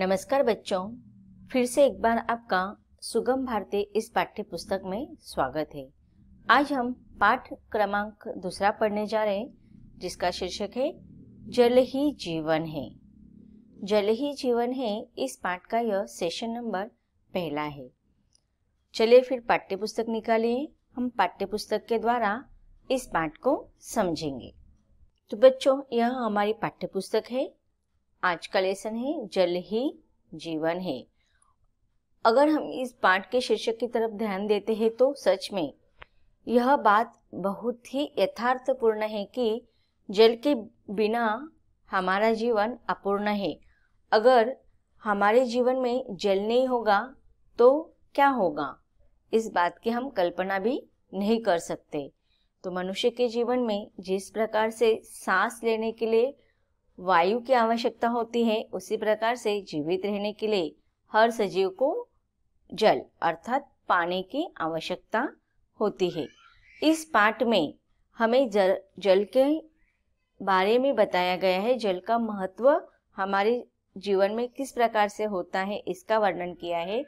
नमस्कार बच्चों, फिर से एक बार आपका सुगम भारती इस पाठ्य पुस्तक में स्वागत है। आज हम पाठ क्रमांक दूसरा पढ़ने जा रहे हैं, जिसका शीर्षक है जल ही जीवन है। जल ही जीवन है, इस पाठ का यह सेशन नंबर पहला है। चलिए फिर पाठ्य पुस्तक निकालिए, हम पाठ्य पुस्तक के द्वारा इस पाठ को समझेंगे। तो बच्चों, यह हमारी पाठ्य पुस्तक है। आज का लेसन है जल ही जीवन है। अगर हम इस पाठ के शीर्षक की तरफ ध्यान देते हैं तो सच में यह बात बहुत ही यथार्थपूर्ण है कि जल के बिना हमारा जीवन अपूर्ण है। अगर हमारे जीवन में जल नहीं होगा तो क्या होगा, इस बात की हम कल्पना भी नहीं कर सकते। तो मनुष्य के जीवन में जिस प्रकार से सांस लेने के लिए वायु की आवश्यकता होती है, उसी प्रकार से जीवित रहने के लिए हर सजीव को जल अर्थात पानी की आवश्यकता होती है। इस पाठ में हमें जल के बारे में बताया गया है। जल का महत्व हमारे जीवन में किस प्रकार से होता है, इसका वर्णन किया है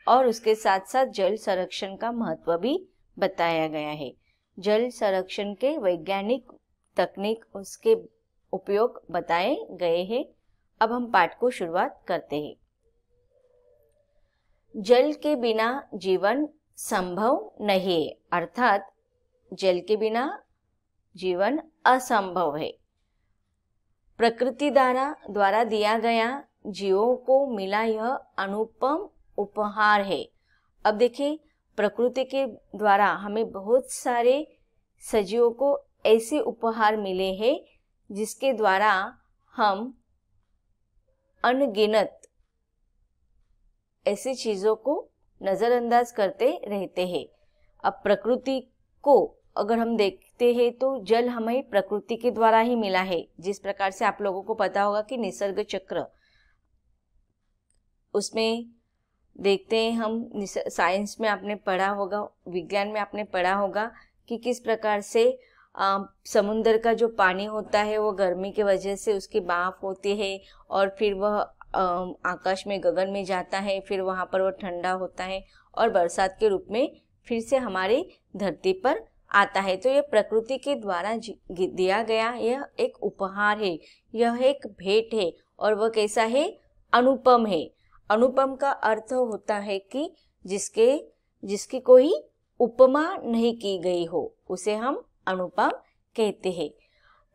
और उसके साथ साथ जल संरक्षण का महत्व भी बताया गया है। जल संरक्षण के वैज्ञानिक तकनीक, उसके उपयोग बताए गए हैं। अब हम पाठ को शुरुआत करते हैं। जल के बिना जीवन संभव नहीं है, अर्थात जल के बिना जीवन असंभव है। प्रकृति द्वारा दिया गया जीवों को मिला यह अनुपम उपहार है। अब देखिए, प्रकृति के द्वारा हमें बहुत सारे सजीवों को ऐसे उपहार मिले हैं जिसके द्वारा हम अनगिनत ऐसी चीजों को नजरअंदाज करते रहते हैं। अब प्रकृति को अगर हम देखते हैं तो जल हमें प्रकृति के द्वारा ही मिला है। जिस प्रकार से आप लोगों को पता होगा कि निसर्ग चक्र, उसमें देखते हैं हम, साइंस में आपने पढ़ा होगा, विज्ञान में आपने पढ़ा होगा कि किस प्रकार से समुद्र का जो पानी होता है वो गर्मी की वजह से उसकी भाप होती है और फिर वह आकाश में, गगन में जाता है, फिर वहाँ पर वो ठंडा होता है और बरसात के रूप में फिर से हमारी धरती पर आता है। तो यह प्रकृति के द्वारा दिया गया यह एक उपहार है, यह एक भेंट है और वह कैसा है? अनुपम है। अनुपम का अर्थ होता है कि जिसकी कोई उपमा नहीं की गई हो, उसे हम अनुपम कहते हैं।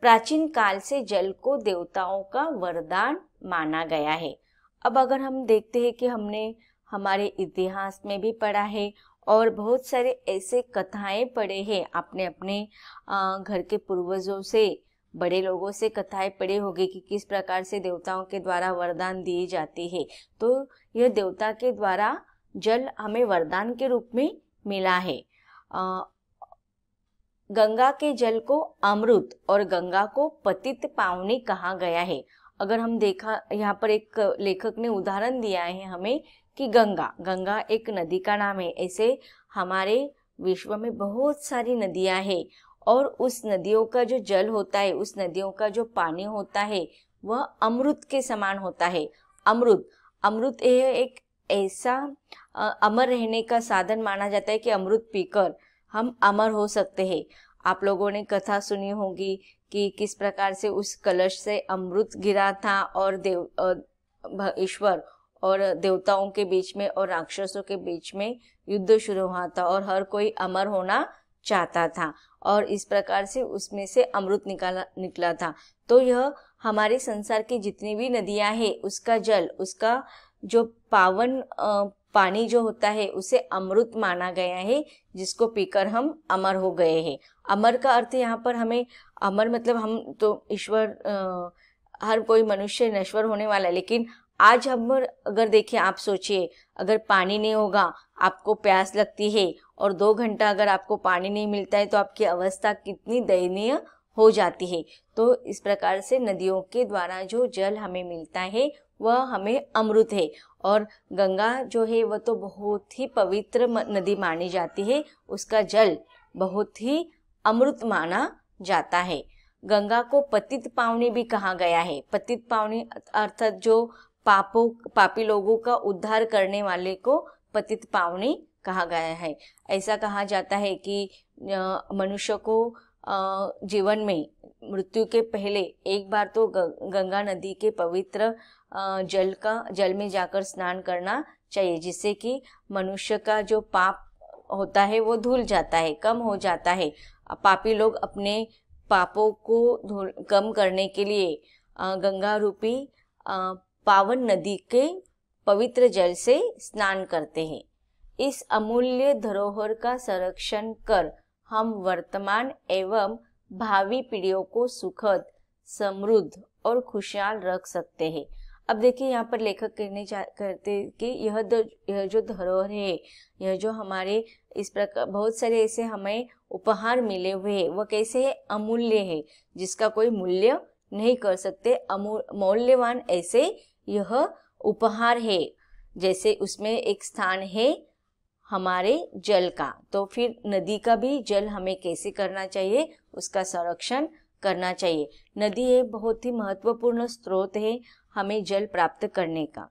प्राचीन काल से जल को देवताओं का वरदान माना गया है। अब अगर हम देखते हैं कि हमने हमारे इतिहास में भी पढ़ा है और बहुत सारे ऐसे कथाएं पढ़े हैं, आपने अपने घर के पूर्वजों से, बड़े लोगों से कथाएं पढ़े होंगे कि किस प्रकार से देवताओं के द्वारा वरदान दिए जाते हैं। तो यह देवता के द्वारा जल हमें वरदान के रूप में मिला है। गंगा के जल को अमृत और गंगा को पतित पावनी कहा गया है। अगर हम देखा, यहाँ पर एक लेखक ने उदाहरण दिया है हमें कि गंगा एक नदी का नाम है। ऐसे हमारे विश्व में बहुत सारी नदियां हैं और उस नदियों का जो जल होता है, उस नदियों का जो पानी होता है, वह अमृत के समान होता है। अमृत यह एक ऐसा अमर रहने का साधन माना जाता है कि अमृत पीकर हम अमर हो सकते हैं। आप लोगों ने कथा सुनी होगी कि किस प्रकार से उस कलश से अमृत गिरा था और ईश्वर और देवताओं के बीच में और राक्षसों के बीच में युद्ध शुरू हुआ था और हर कोई अमर होना चाहता था और इस प्रकार से उसमें से अमृत निकला था। तो यह हमारे संसार की जितनी भी नदियां हैं, उसका जल, उसका जो पावन पानी जो होता है, उसे अमृत माना गया है, जिसको पीकर हम अमर हो गए हैं। अमर का अर्थ यहाँ पर हमें, अमर मतलब हम तो ईश्वर, हर कोई मनुष्य नश्वर होने वाला है, लेकिन आज हम अगर देखिए, आप सोचिए, अगर पानी नहीं होगा, आपको प्यास लगती है और 2 घंटा अगर आपको पानी नहीं मिलता है तो आपकी अवस्था कितनी दयनीय हो जाती है। तो इस प्रकार से नदियों के द्वारा जो जल हमें मिलता है वह हमें अमृत है। और गंगा जो है वह तो बहुत ही पवित्र नदी मानी जाती है, उसका जल बहुत ही अमृत माना जाता है। गंगा को पतित पावनी भी कहा गया है। पतित पावनी अर्थात जो पापी लोगों का उद्धार करने वाले को पतित पावनी कहा गया है। ऐसा कहा जाता है कि मनुष्य को जीवन में मृत्यु के पहले एक बार तो गंगा नदी के पवित्र जल में जाकर स्नान करना चाहिए, जिससे कि मनुष्य का जो पाप होता है वो धुल जाता है, कम हो जाता है। पापी लोग अपने पापों को कम करने के लिए गंगा रूपी पावन नदी के पवित्र जल से स्नान करते हैं। इस अमूल्य धरोहर का संरक्षण कर हम वर्तमान एवं भावी पीढ़ियों को सुखद, समृद्ध और खुशहाल रख सकते हैं। अब देखिए यहाँ पर लेखक कहते कि यह जो धरोहर है, यह जो हमारे इस प्रकार बहुत सारे ऐसे हमें उपहार मिले हुए हैं, वह कैसे है? अमूल्य है, जिसका कोई मूल्य नहीं कर सकते। मौल्यवान ऐसे यह उपहार है। जैसे उसमें एक स्थान है हमारे जल का, तो फिर नदी का भी जल हमें कैसे करना चाहिए? उसका संरक्षण करना चाहिए। नदी एक बहुत ही महत्वपूर्ण स्रोत है हमें जल प्राप्त करने का।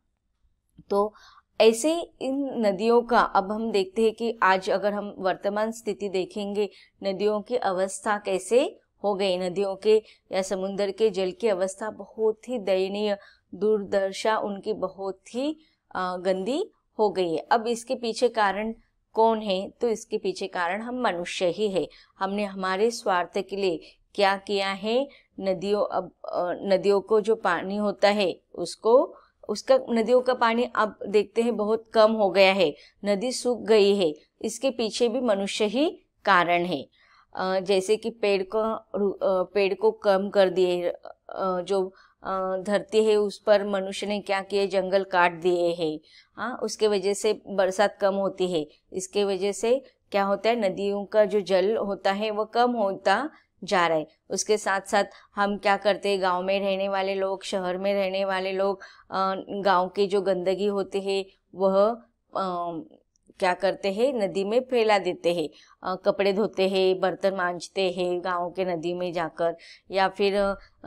तो ऐसे इन नदियों का अब हम देखते हैं कि आज अगर हम वर्तमान स्थिति देखेंगे, नदियों की अवस्था कैसे हो गई। नदियों के या समुद्र के जल की अवस्था बहुत ही दयनीय, दुर्दशा उनकी बहुत ही गंदी हो गई है। अब इसके पीछे कारण कौन है? तो इसके पीछे कारण हम मनुष्य ही है। हमने हमारे स्वार्थ के लिए क्या किया है? नदियों को जो पानी होता है नदियों का पानी अब देखते हैं बहुत कम हो गया है, नदी सूख गई है। इसके पीछे भी मनुष्य ही कारण है। जैसे कि पेड़ को कम कर दिए, जो धरती है उस पर मनुष्य ने क्या किए? जंगल काट दिए हैं। उसके वजह से बरसात कम होती है। इसके वजह से क्या होता है? नदियों का जो जल होता है वो कम होता जा रहा है। उसके साथ साथ हम क्या करते हैं? गांव में रहने वाले लोग, शहर में रहने वाले लोग गांव की जो गंदगी होती है वह क्या करते हैं? नदी में फैला देते हैं। कपड़े धोते हैं, बर्तन मांजते हैं गांव के नदी में जाकर, या फिर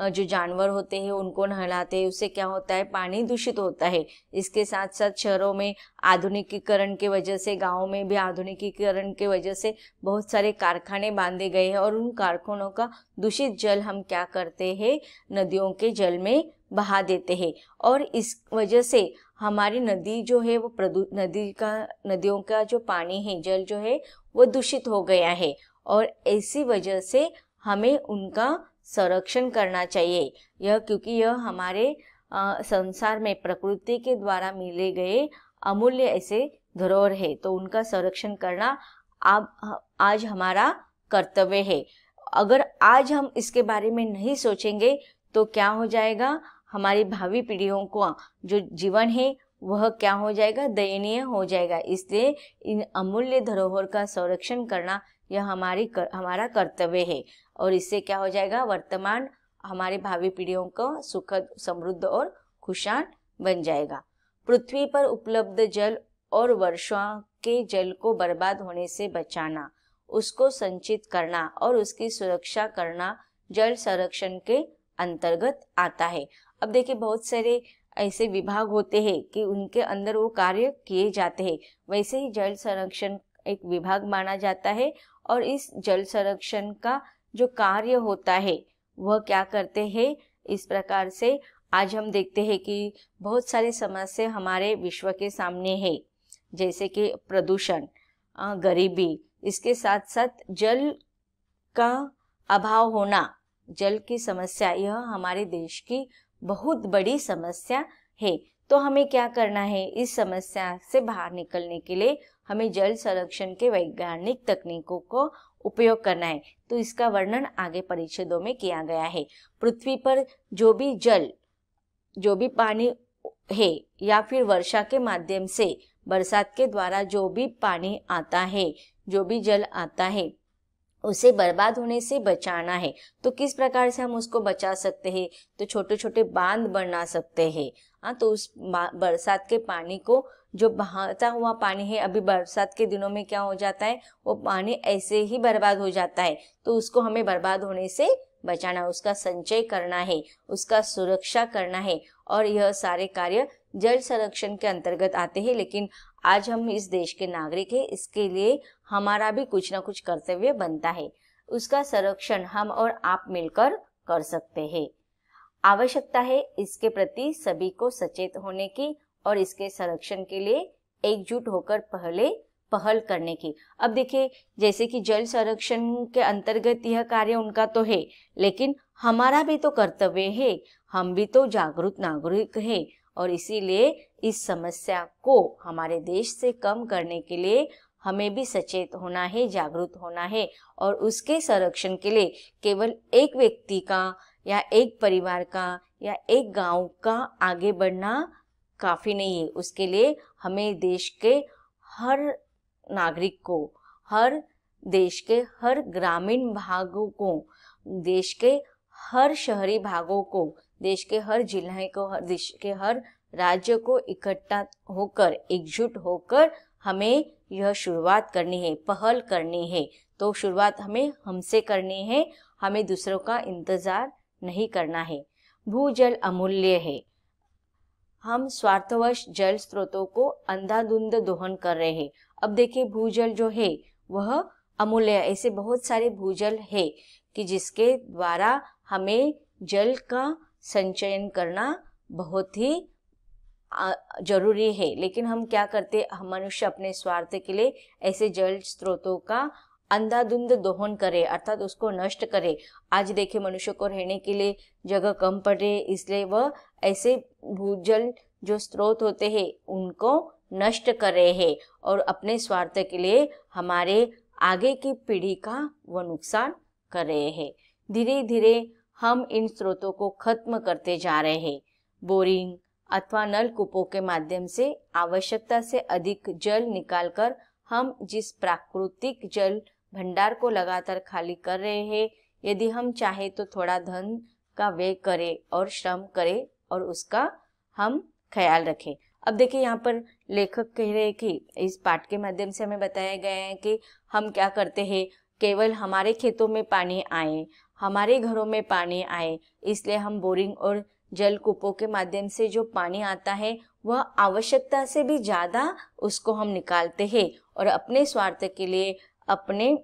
जो जानवर होते हैं उनको नहलाते हैं। उससे क्या होता है? पानी दूषित होता है। इसके साथ साथ शहरों में आधुनिकीकरण के वजह से, गाँव में भी आधुनिकीकरण के वजह से बहुत सारे कारखाने बांधे गए हैं और उन कारखानों का दूषित जल हम क्या करते हैं? नदियों के जल में बहा देते हैं। और इस वजह से हमारी नदी जो है वो नदियों का जो पानी है, जल जो है वो दूषित हो गया है। और ऐसी वजह से हमें उनका संरक्षण करना चाहिए। क्योंकि यह हमारे संसार में प्रकृति के द्वारा मिले गए अमूल्य ऐसे धरोहर है, तो उनका संरक्षण करना आज हमारा कर्तव्य है। अगर आज हम इसके बारे में नहीं सोचेंगे तो क्या हो जाएगा? हमारी भावी पीढ़ियों को जो जीवन है वह क्या हो जाएगा? दयनीय हो जाएगा। इसलिए इन अमूल्य धरोहर का संरक्षण करना यह हमारा कर्तव्य है। और इससे क्या हो जाएगा? वर्तमान हमारी भावी पीढ़ियों को सुखद, समृद्ध और खुशहाल बन जाएगा। पृथ्वी पर उपलब्ध जल और वर्षा के जल को बर्बाद होने से बचाना, उसको संचित करना और उसकी सुरक्षा करना जल संरक्षण के अंतर्गत आता है। अब देखिए बहुत सारे ऐसे विभाग होते हैं कि उनके अंदर वो कार्य किए जाते हैं। वैसे ही जल संरक्षण एक विभाग माना जाता है और इस जल संरक्षण का जो कार्य होता है वह क्या करते हैं? इस प्रकार से आज हम देखते हैं कि बहुत सारी समस्या हमारे विश्व के सामने है, जैसे कि प्रदूषण, गरीबी, इसके साथ साथ जल का अभाव होना, जल की समस्या, यह हमारे देश की बहुत बड़ी समस्या है। तो हमें क्या करना है? इस समस्या से बाहर निकलने के लिए हमें जल संरक्षण के वैज्ञानिक तकनीकों को उपयोग करना है। तो इसका वर्णन आगे परिच्छेदों में किया गया है। पृथ्वी पर जो भी पानी है या फिर वर्षा के माध्यम से, बरसात के द्वारा जो भी पानी आता है, जो भी जल आता है, उसे बर्बाद होने से बचाना है। तो किस प्रकार से हम उसको बचा सकते हैं? तो छोटे छोटे बांध बना सकते हैं। तो उस बरसात के पानी को, जो बहाता हुआ पानी है, अभी बरसात के दिनों में क्या हो जाता है? वो पानी ऐसे ही बर्बाद हो जाता है। तो उसको हमें बर्बाद होने से बचाना, उसका संचय करना है, उसका सुरक्षा करना है, और यह सारे कार्य जल संरक्षण के अंतर्गत आते हैं। लेकिन आज हम इस देश के नागरिक हैं, इसके लिए हमारा भी कुछ ना कुछ कर्तव्य बनता है। उसका संरक्षण हम और आप मिलकर कर सकते हैं। आवश्यकता है इसके प्रति सभी को सचेत होने की और इसके संरक्षण के लिए एकजुट होकर पहल करने की। अब देखिए, जैसे कि जल संरक्षण के अंतर्गत यह कार्य उनका तो है, लेकिन हमारा भी तो कर्तव्य है, हम भी तो जागरूक नागरिक हैं, और इसीलिए इस समस्या को हमारे देश से कम करने के लिए हमें भी सचेत होना है, जागरूक होना है, और उसके संरक्षण के लिए केवल एक व्यक्ति का या एक परिवार का या एक गांव का आगे बढ़ना काफ़ी नहीं है। उसके लिए हमें देश के हर नागरिक को, हर देश के हर ग्रामीण भागों को, देश के हर शहरी भागों को, देश के हर जिले को, हर देश के हर राज्य को इकट्ठा होकर, एकजुट होकर हमें यह शुरुआत करनी है, पहल करनी है। तो शुरुआत हमें हमसे करनी है, हमें दूसरों का इंतजार नहीं करना है। भूजल अमूल्य है। हम स्वार्थवश जल स्रोतों को अंधाधुंध दोहन कर रहे हैं। अब देखिए, भूजल जो है वह अमूल्य है। ऐसे बहुत सारे भूजल है कि जिसके द्वारा हमें जल का संचयन करना बहुत ही जरूरी है। लेकिन हम क्या करते, हम मनुष्य अपने स्वार्थ के लिए ऐसे जल स्रोतों का अंधाधुंध दोहन करे, अर्थात उसको नष्ट करे। आज देखिए, मनुष्य को रहने के लिए जगह कम पड़ रही है, इसलिए वह ऐसे भूजल जो स्रोत होते हैं उनको नष्ट कर रहे हैं, और अपने स्वार्थ के लिए हमारे आगे की पीढ़ी का वह नुकसान कर रहे हैं। धीरे धीरे हम इन स्रोतों को खत्म करते जा रहे हैं। बोरिंग अथवा नलकूपों के माध्यम से आवश्यकता से अधिक जल निकालकर हम जिस प्राकृतिक जल भंडार को लगातार खाली कर रहे हैं, यदि हम चाहे तो थोड़ा धन का व्यय करें और श्रम करें और उसका हम ख्याल रखें। अब देखिए, यहाँ पर लेखक कह रहे हैं कि इस पाठ के माध्यम से हमें बताया गया है कि हम क्या करते हैं, केवल हमारे खेतों में पानी आए, हमारे घरों में पानी आए, इसलिए हम बोरिंग और जलकूपों के माध्यम से जो पानी आता है वह आवश्यकता से भी ज़्यादा उसको हम निकालते हैं और अपने स्वार्थ के लिए अपने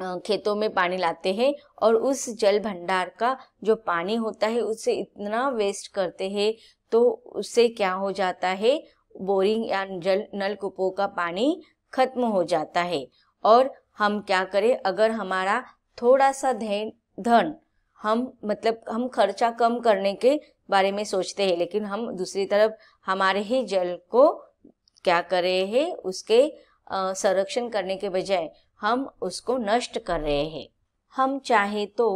खेतों में पानी लाते हैं, और उस जल भंडार का जो पानी होता है उससे इतना वेस्ट करते हैं, तो उससे क्या हो जाता है, बोरिंग या नलकूपों का पानी खत्म हो जाता है। और हम क्या करें, अगर हमारा थोड़ा सा धन हम खर्चा कम करने के बारे में सोचते हैं, लेकिन हम दूसरी तरफ हमारे ही जल को क्या कर रहे हैं, उसके संरक्षण करने के बजाय हम उसको नष्ट कर रहे हैं। हम चाहे तो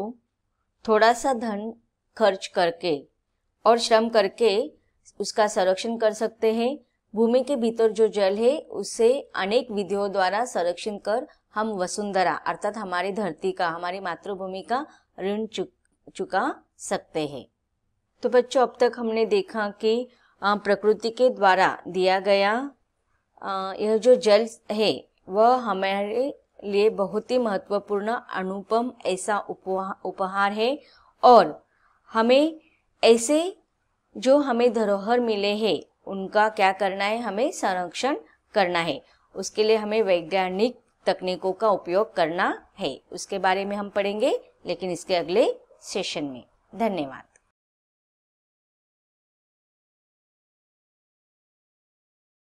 थोड़ा सा धन खर्च करके और श्रम करके उसका संरक्षण कर सकते हैं। भूमि के भीतर जो जल है उसे अनेक विधियों द्वारा संरक्षण कर हम वसुंधरा अर्थात हमारी धरती का, हमारी मातृभूमि का ऋण चुका सकते हैं। तो बच्चों, अब तक हमने देखा कि प्रकृति के द्वारा दिया गया यह जो जल है वह हमारे लिए बहुत ही महत्वपूर्ण, अनुपम ऐसा उपहार है, और हमें ऐसे जो हमें धरोहर मिले हैं उनका क्या करना है, हमें संरक्षण करना है। उसके लिए हमें वैज्ञानिक तकनीकों का उपयोग करना है। उसके बारे में हम पढ़ेंगे, लेकिन इसके अगले सेशन में। धन्यवाद।